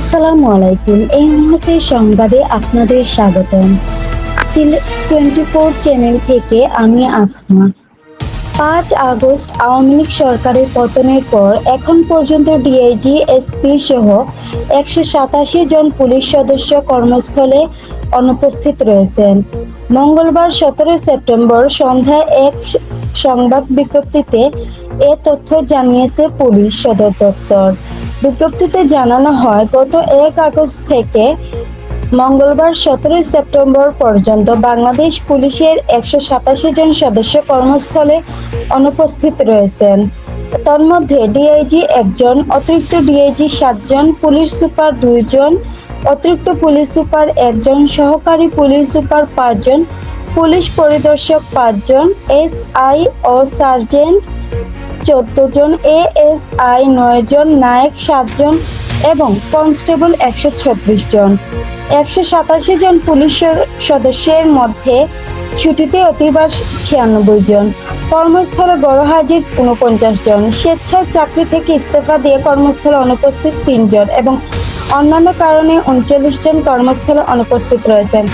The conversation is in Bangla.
আসসালামু আলাইকুম। এই মুহূর্তে সংবাদে আপনাদের স্বাগতম। সিলেট 24 চ্যানেল থেকে আমি আসমা। 5 আগস্ট আওয়ামী লীগ সরকারের পতনের পর এখন পর্যন্ত ডিআইজি, এসপি সহ 187 জন পুলিশ সদস্য কর্মস্থলে অনুপস্থিত রয়েছেন। মঙ্গলবার 17 সেপ্টেম্বর সন্ধ্যায় এক সংবাদ বিজ্ঞপ্তিতে এ তথ্য জানিয়েছে পুলিশ সদর দপ্তর। বিজ্ঞপ্তিতে জানানো হয়, গত 1 আগস্ট থেকে মঙ্গলবার 17 সেপ্টেম্বর পর্যন্ত বাংলাদেশ পুলিশের 187 জন সদস্য কর্মস্থলে অনুপস্থিত রয়েছেন। তন্মধ্যে ডিআইজি 1 জন, অতিরিক্ত ডিআইজি 7 জন, পুলিশ সুপার 2 জন, অতিরিক্ত পুলিশ সুপার 1 জন, সহকারী পুলিশ সুপার 5 জন, পুলিশ পরিদর্শক 5 জন, এসআই ও সার্জেন্ট 14 জন, এএসআই 9 জন, নায়েক 7 জন এবং কনস্টেবল 136 জন। 187 জন পুলিশ সদস্যের মধ্যে ছুটিতে অতিবাস 96 জন, কর্মস্থলে গড়হাজির 49 জন, স্বেচ্ছায় চাকরি থেকে ইস্তফা দিয়ে কর্মস্থলে অনুপস্থিত 3 জন এবং অন্যান্য কারণে 39 জন কর্মস্থলে অনুপস্থিত রয়েছেন।